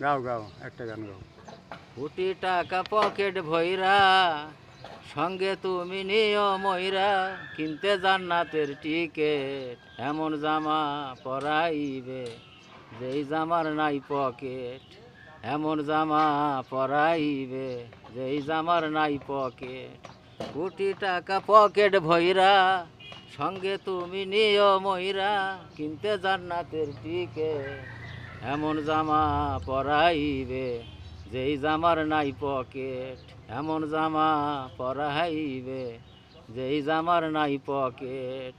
গাও গাও একটা গান গাও। কোটি টাকা পকেট ভইরা, সঙ্গে তুমি নিও ময়রা, কিনতে জান্নাতের টিকেট, এমন জামা পরাইবে যেই জামার নাই পকেট, এমন জামা পরাইবে যেই জামার নাই পকেট। কোটি টাকা পকেট ভইরা, সঙ্গে তুমি নিও ময়রা, কিনতে জান্নাতের টিকেট, এমন জামা পরাইবে যেই জামার নাই পকেট, এমন জামা পরাইবে যেই জামার নাই পকেট।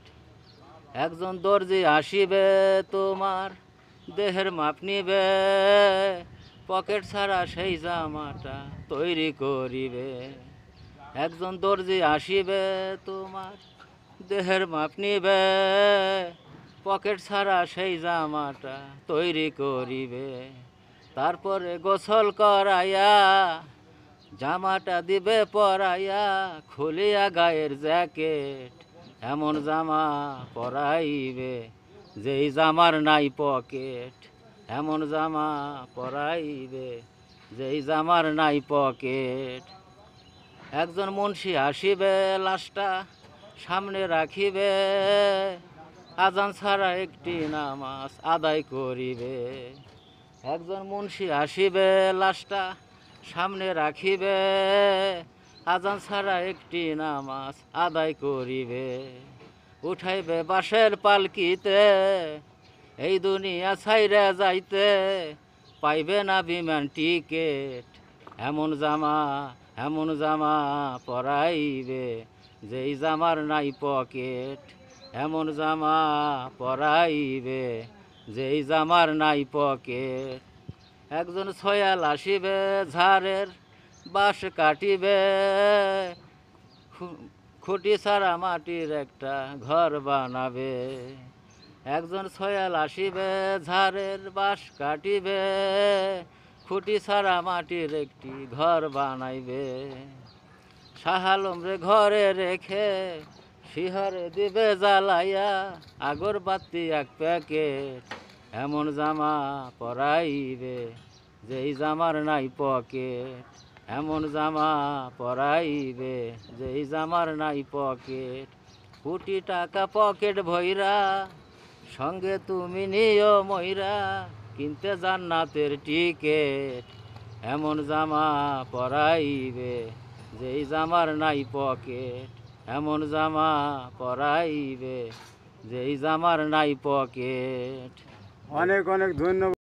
একজন দর্জি আসিবে তোমার দেহের মাপ নিবে, পকেট ছাড়া সেই জামাটা তৈরি করিবে। একজন দর্জি আসিবে তোমার দেহের মাপ নিবে, পকেট ছাড়া সেই জামাটা তৈরি করিবে। তারপরে গোসল করাইয়া জামাটা দিবে পরাইয়া, খুলিয়া গায়ের জ্যাকেট, এমন জামা পরাইবে যেই জামার নাই পকেট, এমন জামা পরাইবে যেই জামার নাই পকেট। একজন মুন্সি আসিবে লাশটা সামনে রাখিবে, আজান ছাড়া একটি নামাজ আদায় করিবে। একজন মুন্সি আসিবে লাশটা সামনে রাখিবে, আজান ছাড়া একটি নামাজ আদায় করিবে। উঠাইবে বাঁশের পালকিতে, এই দুনিয়া ছাইরা যাইতে, পাইবে না বিমান টিকেট, এমন জামা এমন জামা পরাইবে যেই জামার নাই পকেট, এমন জামা পরাইবে যেই জামার নাই পকেট। একজন ছয়াল আসিবে ঝাড়ের বাঁশ কাটিবে, খুঁটি ছাড়া মাটির একটা ঘর বানাবে। একজন ছয়াল আসিবে ঝাড়ের বাঁশ কাটিবে, খুঁটি ছাড়া মাটির একটি ঘর বানাইবে। শাহ আলম রে ঘরে রেখে শিহরে দিবে জ্বালাইয়া, আগরবাতি এক প্যাকেট, এমন জামা পরাইবে যেই জামার নাই পকেট, এমন জামা পরাইবে যেই জামার নাই পকেট। কোটি টাকা পকেট ভইরা, সঙ্গে তুমি নিও ময়রা, কিনতে জান্নাতের টিকেট, এমন জামা পরাইবে যেই জামার নাই পকেট, এমন জামা পরাইবে যেই জামার নাই পকেট। অনেক অনেক ধন্যবাদ।